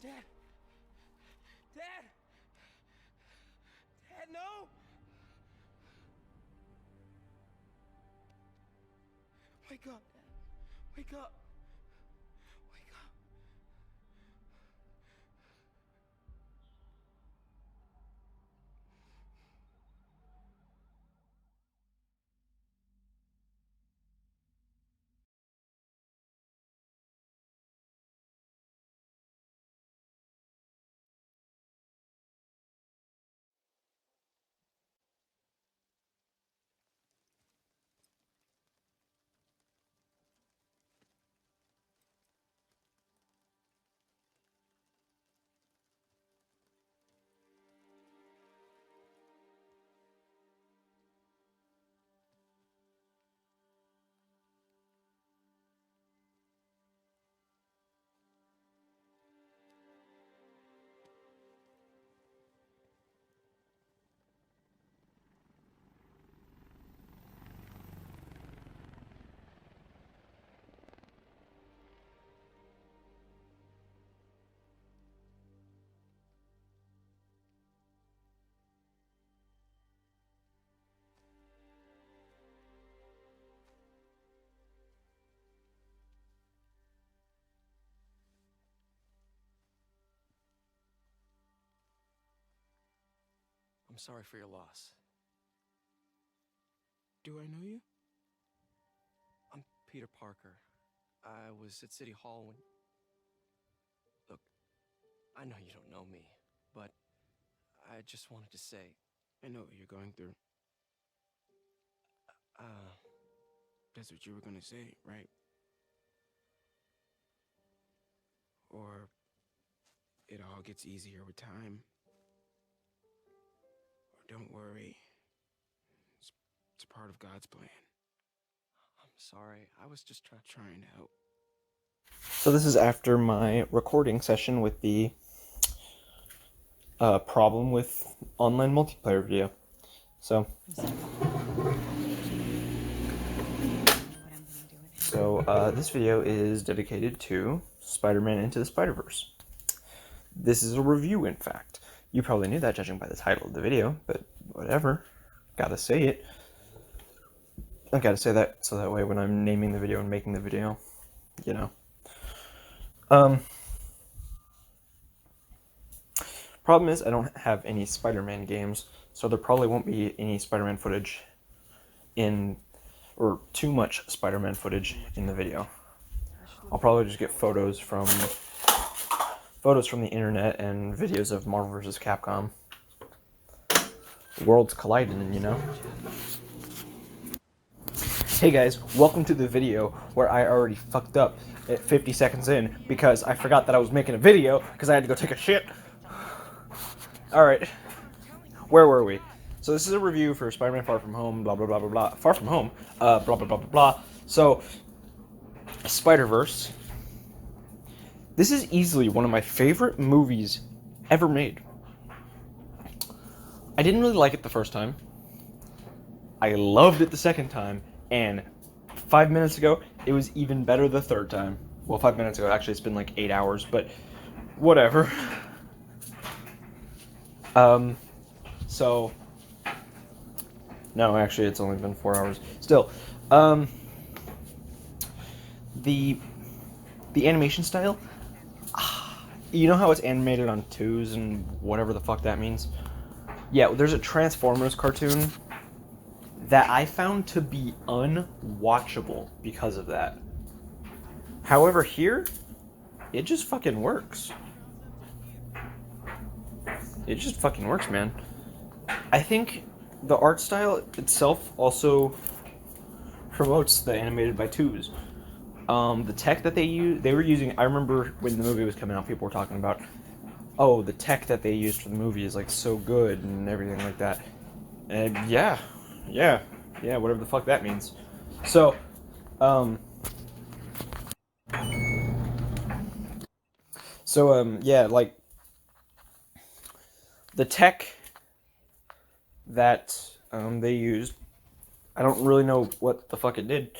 Dad! Dad! Dad, no! Wake up, Dad. Wake up. Wake up. I'm sorry for your loss. Do I know you? I'm Peter Parker. I was at City Hall when... Look, I know you don't know me, but I just wanted to say... I know what you're going through. That's what you were gonna say, right? Or it all gets easier with time. Or don't worry. It's part of God's plan. I'm sorry, I was just Trying to help. So this is after my recording session with the problem with online multiplayer video. So this video is dedicated to Spider-Man Into the Spider-Verse. This is a review, in fact. You probably knew that judging by the title of the video, but whatever. Gotta say it. I gotta say that so that way when I'm naming the video and making the video, you know. Problem is I don't have any Spider-Man games, so there probably won't be any Spider-Man footage or too much Spider-Man footage in the video. I'll probably just get photos from the internet and videos of Marvel vs. Capcom. Worlds colliding, you know. Hey guys, welcome to the video where I already fucked up at 50 seconds in because I forgot that I was making a video because I had to go take a shit. Alright, where were we? So this is a review for Spider-Man Far From Home, blah blah blah blah blah. Far From Home, blah blah blah blah blah. So, SpiderVerse. This is easily one of my favorite movies ever made. I didn't really like it the first time. I loved it the second time, and 5 minutes ago, it was even better the third time. Well, 5 minutes ago, actually it's been like 8 hours, but whatever. So, no, actually it's only been 4 hours. Still, the animation style, you know how it's animated on 2s and whatever the fuck that means? Yeah, there's a Transformers cartoon that I found to be unwatchable because of that. However, here, it just fucking works. It just fucking works, man. I think the art style itself also promotes the animated by 2s. The tech that they were using, I remember when the movie was coming out, people were talking about, oh, the tech that they used for the movie is like so good and everything like that. And yeah, whatever the fuck that means. So, yeah, like, the tech that they used, I don't really know what the fuck it did,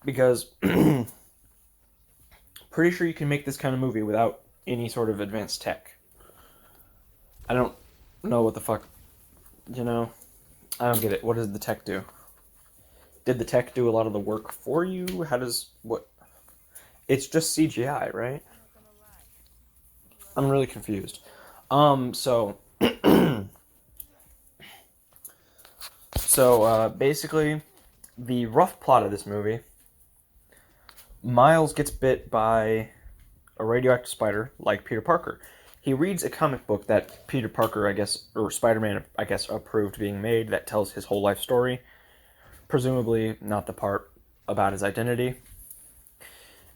because pretty sure you can make this kind of movie without any sort of advanced tech. I don't know what the fuck, you know? I don't get it. What does the tech do? Did the tech do a lot of the work for you? How does, what? It's just CGI, right? I'm really confused. So... basically, the rough plot of this movie, Miles gets bit by a radioactive spider like Peter Parker. He reads a comic book that Peter Parker, I guess, or Spider-Man, I guess, approved being made that tells his whole life story. Presumably not the part about his identity.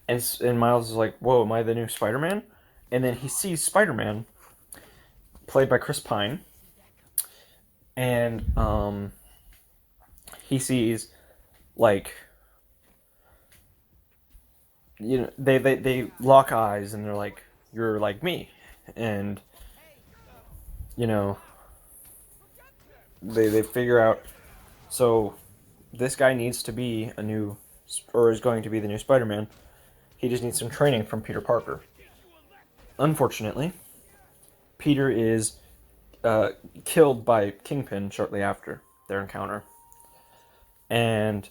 And Miles is like, whoa, am I the new Spider-Man? And then he sees Spider-Man, played by Chris Pine, and he sees, like, you know, they lock eyes and they're like, you're like me. And, you know, they figure out, so this guy needs to be a new, or is going to be the new Spider-Man. He just needs some training from Peter Parker. Unfortunately, Peter is killed by Kingpin shortly after their encounter. And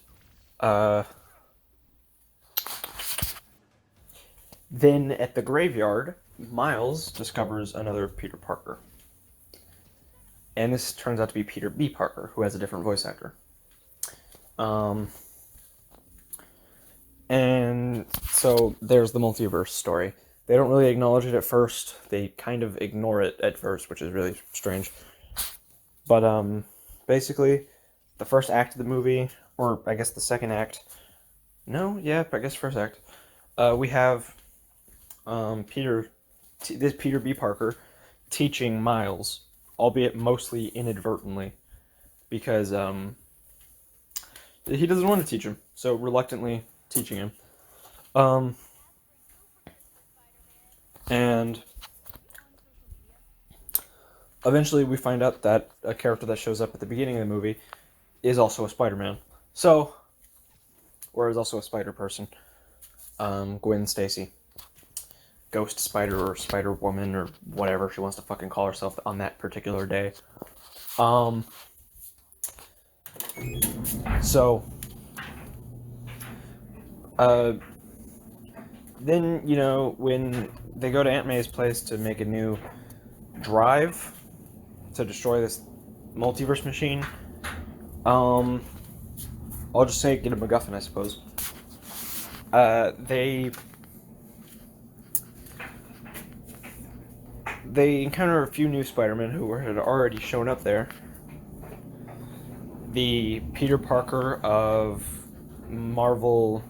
then at the graveyard, Miles discovers another Peter Parker. And this turns out to be Peter B. Parker, who has a different voice actor. And so there's the multiverse story. They don't really acknowledge it at first. They kind of ignore it at first, which is really strange. But basically, the first act of the movie, or I guess the second act. No, yeah, I guess first act. We have this Peter B. Parker teaching Miles, albeit mostly inadvertently, because he doesn't want to teach him, so reluctantly teaching him. And eventually we find out that a character that shows up at the beginning of the movie is also a Spider-Man. So, or is also a spider person. Gwen Stacy. Ghost Spider or Spider Woman or whatever she wants to fucking call herself on that particular day. Then, you know, when they go to Aunt May's place to make a new drive to destroy this multiverse machine, I'll just say get a MacGuffin, I suppose. They encounter a few new Spider-Men who had already shown up there. The Peter Parker of Marvel...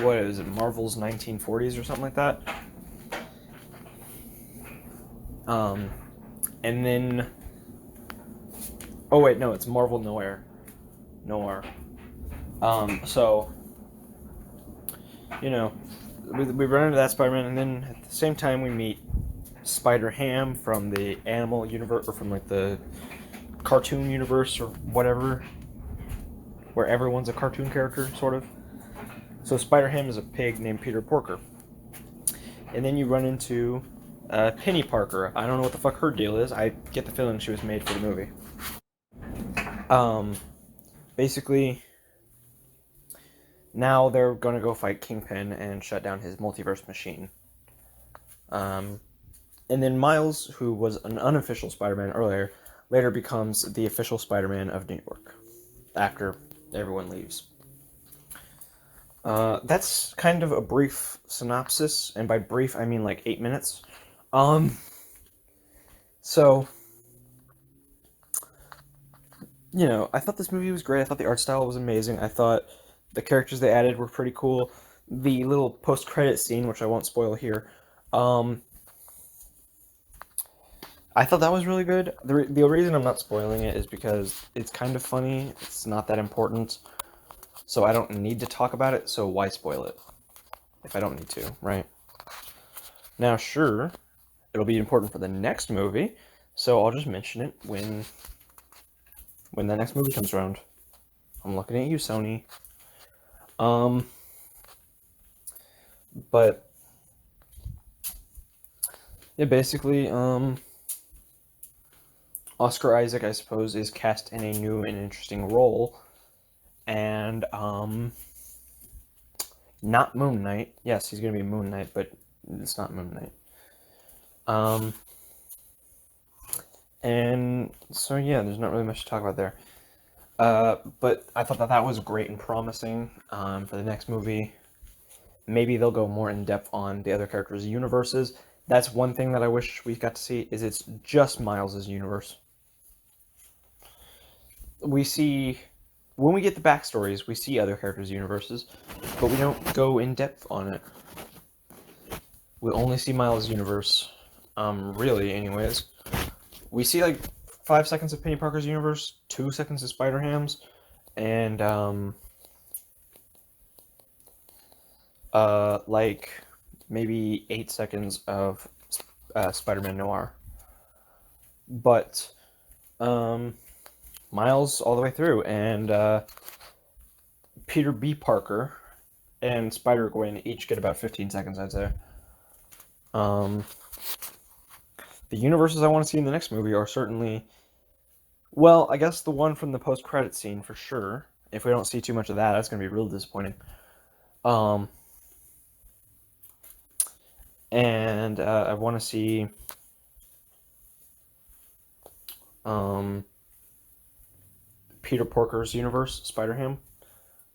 What is it? Marvel's 1940s or something like that? And then... Oh wait, no, it's Marvel Noir. So... You know... We run into that Spider-Man, and then at the same time we meet Spider-Ham from the animal universe, or from like the cartoon universe, or whatever, where everyone's a cartoon character, sort of. So Spider-Ham is a pig named Peter Porker. And then you run into Penny Parker. I don't know what the fuck her deal is. I get the feeling she was made for the movie. Basically... Now they're going to go fight Kingpin and shut down his multiverse machine. And then Miles, who was an unofficial Spider-Man earlier, later becomes the official Spider-Man of New York. After everyone leaves. That's kind of a brief synopsis. And by brief, I mean like 8 minutes. So... You know, I thought this movie was great. I thought the art style was amazing. I thought... The characters they added were pretty cool. The little post-credit scene, which I won't spoil here, I thought that was really good. The reason I'm not spoiling it is because it's kind of funny. It's not that important. So I don't need to talk about it, so why spoil it? If I don't need to, right? Now, sure, it'll be important for the next movie, so I'll just mention it when that next movie comes around. I'm looking at you, Sony. But Yeah, basically, Oscar Isaac, I suppose, is cast in a new and interesting role, and not Moon Knight. Yes, he's gonna be Moon Knight, but it's not Moon Knight. And so yeah, there's not really much to talk about there. But I thought that was great and promising for the next movie. Maybe they'll go more in depth on the other characters' universes. That's one thing that I wish we got to see, is it's just Miles' universe. We see, when we get the backstories, we see other characters' universes, but we don't go in depth on it. We only see Miles' universe, really, anyways. We see like 5 seconds of Penny Parker's universe, 2 seconds of Spider-Ham's, and like maybe 8 seconds of Spider-Man Noir. But Miles all the way through, and Peter B. Parker and Spider-Gwen each get about 15 seconds, I'd say. The universes I want to see in the next movie are certainly, well, I guess the one from the post-credit scene for sure. If we don't see too much of that, that's going to be real disappointing. And I want to see Peter Parker's universe, Spider-Ham,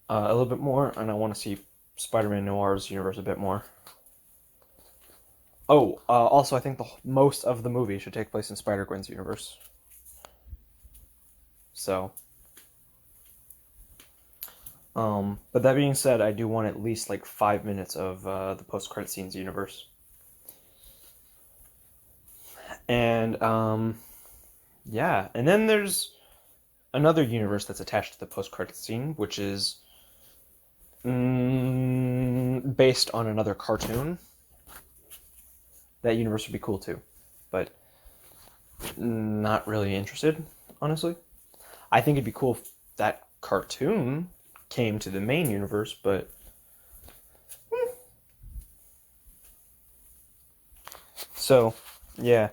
a little bit more, and I want to see Spider-Man Noir's universe a bit more. Oh, also, I think most of the movie should take place in Spider-Gwen's universe. So, but that being said, I do want at least like 5 minutes of the post-credit scenes universe. And, yeah, and then there's another universe that's attached to the post-credit scene, which is based on another cartoon. That universe would be cool too, but not really interested, honestly. I think it'd be cool if that cartoon came to the main universe, but so yeah,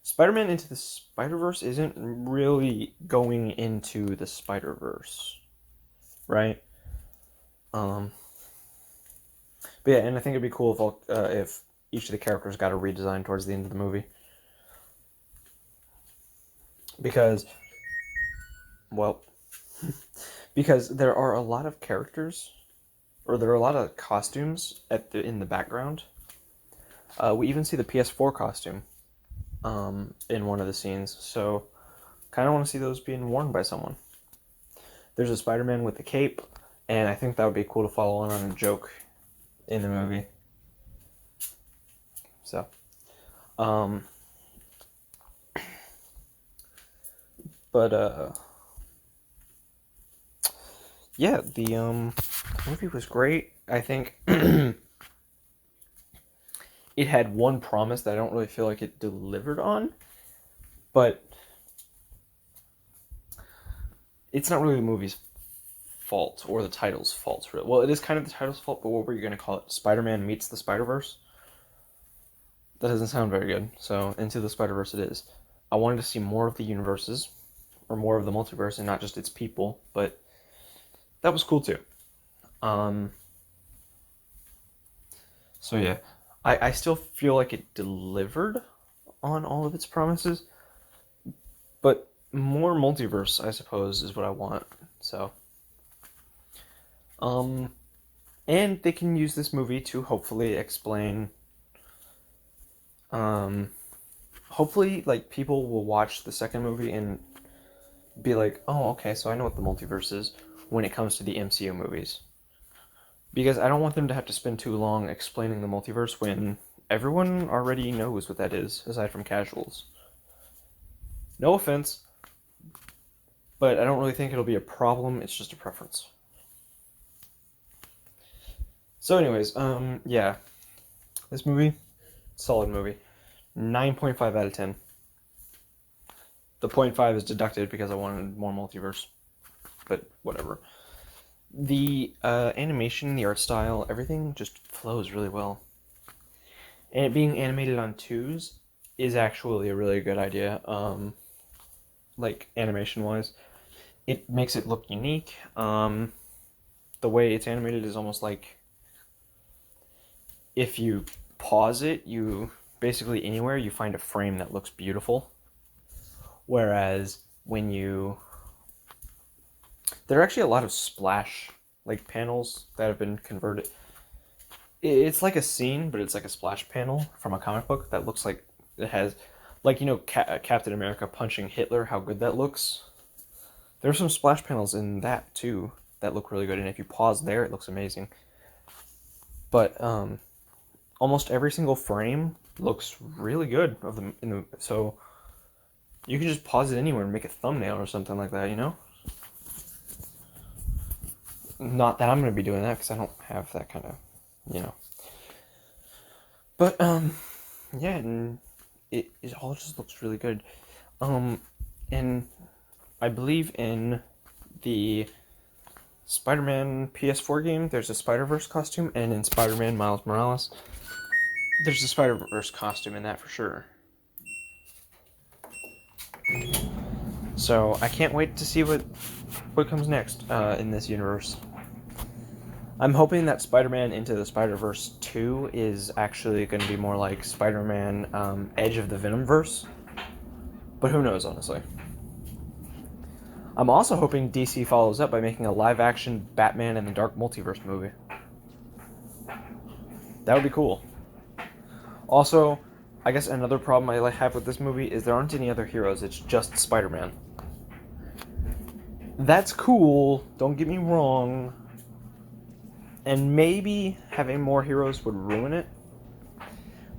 Spider-Man Into the Spider-Verse isn't really going into the Spider-Verse, right? But yeah, and I think it'd be cool if each of the characters got a redesign towards the end of the movie. Because there are a lot of characters, or there are a lot of costumes in the background. We even see the PS4 costume in one of the scenes, so kind of want to see those being worn by someone. There's a Spider-Man with the cape, and I think that would be cool to follow on a joke in the movie. So, yeah, the movie was great. I think it had one promise that I don't really feel like it delivered on, but it's not really the movie's fault or the title's fault. Well, it is kind of the title's fault, but what were you going to call it? Spider-Man meets the Spider-Verse? That doesn't sound very good. So, Into the Spider-Verse it is. I wanted to see more of the universes, or more of the multiverse, and not just its people, but that was cool too. So yeah, I still feel like it delivered on all of its promises, but more multiverse, I suppose, is what I want. So, and they can use this movie to hopefully explain. Hopefully, like, people will watch the second movie and be like, oh, okay, so I know what the multiverse is when it comes to the MCU movies. Because I don't want them to have to spend too long explaining the multiverse when everyone already knows what that is, aside from casuals. No offense, but I don't really think it'll be a problem, it's just a preference. So anyways, yeah. This movie, solid movie. 9.5 out of 10. The 0.5 is deducted because I wanted more multiverse. But whatever. The animation, the art style, everything just flows really well. And it being animated on twos, is actually a really good idea. Like animation wise, it makes it look unique. The way it's animated is almost like if you pause it, you basically anywhere you find a frame that looks beautiful. Whereas when you there are actually a lot of splash like panels that have been converted. It's like a scene, but it's like a splash panel from a comic book that looks like it has, like, you know, Captain America punching Hitler, how good that looks. There's some splash panels in that too that look really good, and if you pause there, it looks amazing. But almost every single frame looks really good of them so you can just pause it anywhere and make a thumbnail or something like that, you know? Not that I'm going to be doing that because I don't have that kind of, you know. But yeah, and it all just looks really good. And I believe in the Spider-Man PS4 game, there's a SpiderVerse costume, and in Spider-Man Miles Morales, there's a SpiderVerse costume in that for sure. So I can't wait to see what comes next in this universe. I'm hoping that Spider-Man Into the Spider-Verse 2 is actually going to be more like Spider-Man Edge of the Venomverse. But who knows, honestly. I'm also hoping DC follows up by making a live-action Batman and the Dark Multiverse movie. That would be cool. Also, I guess another problem I have with this movie is there aren't any other heroes, it's just Spider-Man. That's cool, don't get me wrong. And maybe having more heroes would ruin it.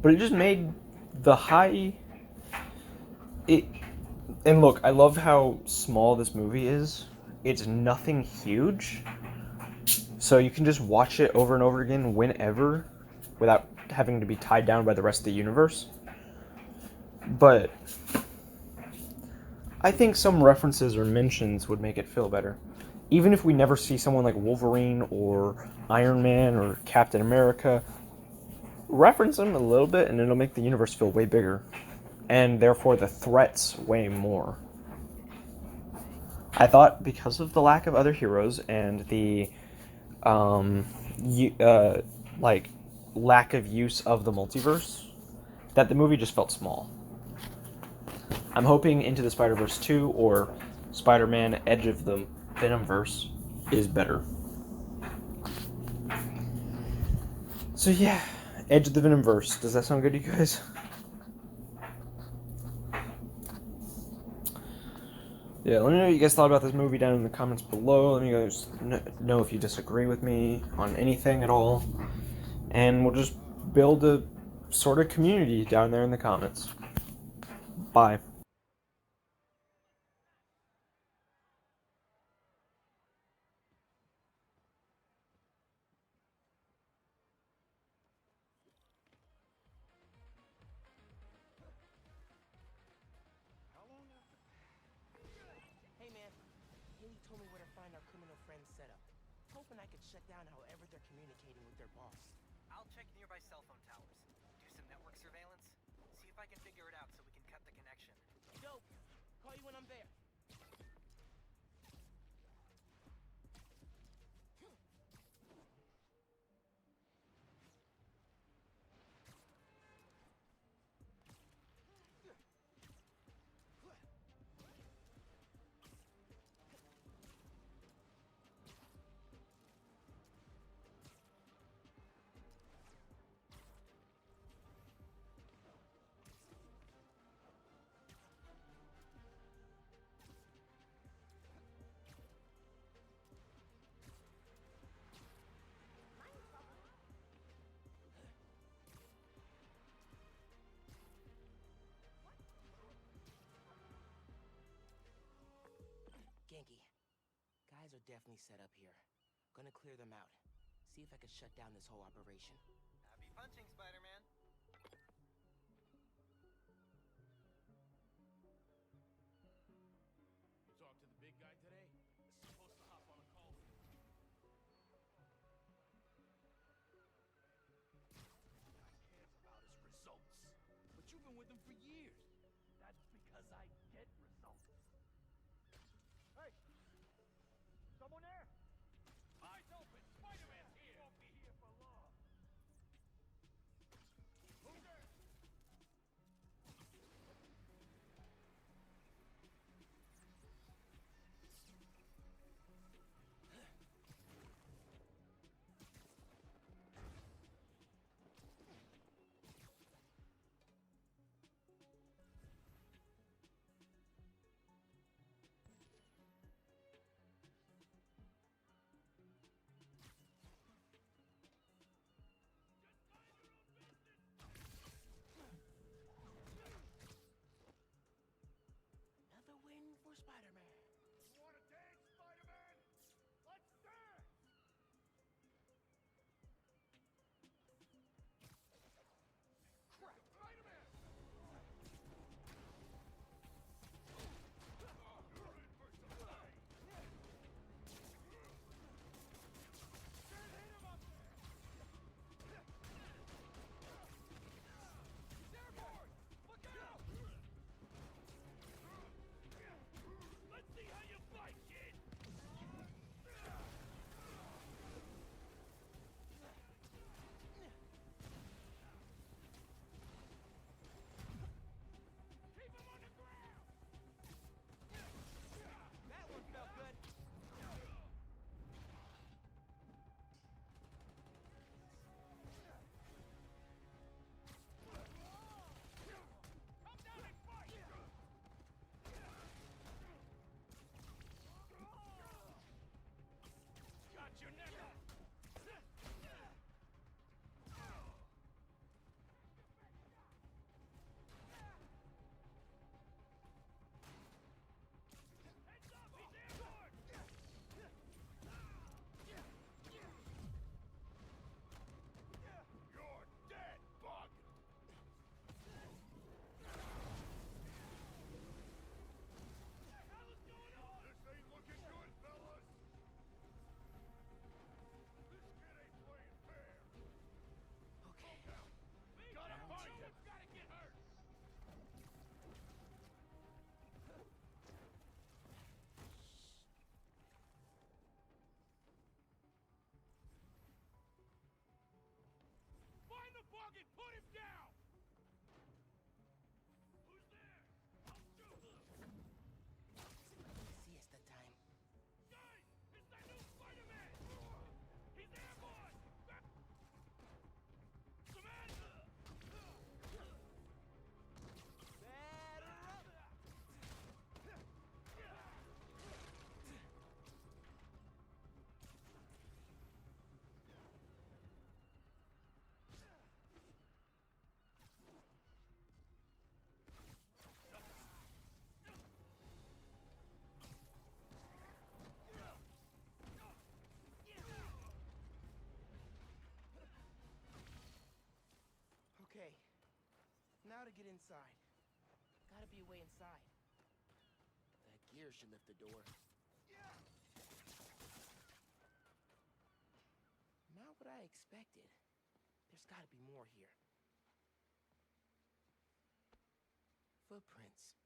But it just made the and look, I love how small this movie is. It's nothing huge. So you can just watch it over and over again whenever without having to be tied down by the rest of the universe. But I think some references or mentions would make it feel better. Even if we never see someone like Wolverine or Iron Man or Captain America, reference them a little bit and it'll make the universe feel way bigger. And therefore the threats way more. I thought because of the lack of other heroes and the like lack of use of the multiverse, that the movie just felt small. I'm hoping Into the Spider-Verse 2 or Spider-Man Edge of the Venomverse is better. So yeah, Edge of the Venomverse. Does that sound good to you guys? Yeah, let me know what you guys thought about this movie down in the comments below. Let me guys know if you disagree with me on anything at all. And we'll just build a sort of community down there in the comments. Bye. Hey man, Haley told me where to find our criminal friend's setup. Hoping I could shut down however they're communicating with their boss. I'll check nearby cell phone towers, do some network surveillance, see if I can figure it out so we can cut the connection. Dope! Call you when I'm there. Genki, guys are definitely set up here. Gonna clear them out. See if I can shut down this whole operation. Happy punching, Spider-Man. You talked to the big guy today? Supposed to hop on a call with you. Guy cares about his results. But you've been with him for years. outside. Gotta be a way inside. That gear should lift the door. Not what I expected. There's gotta be more here. Footprints.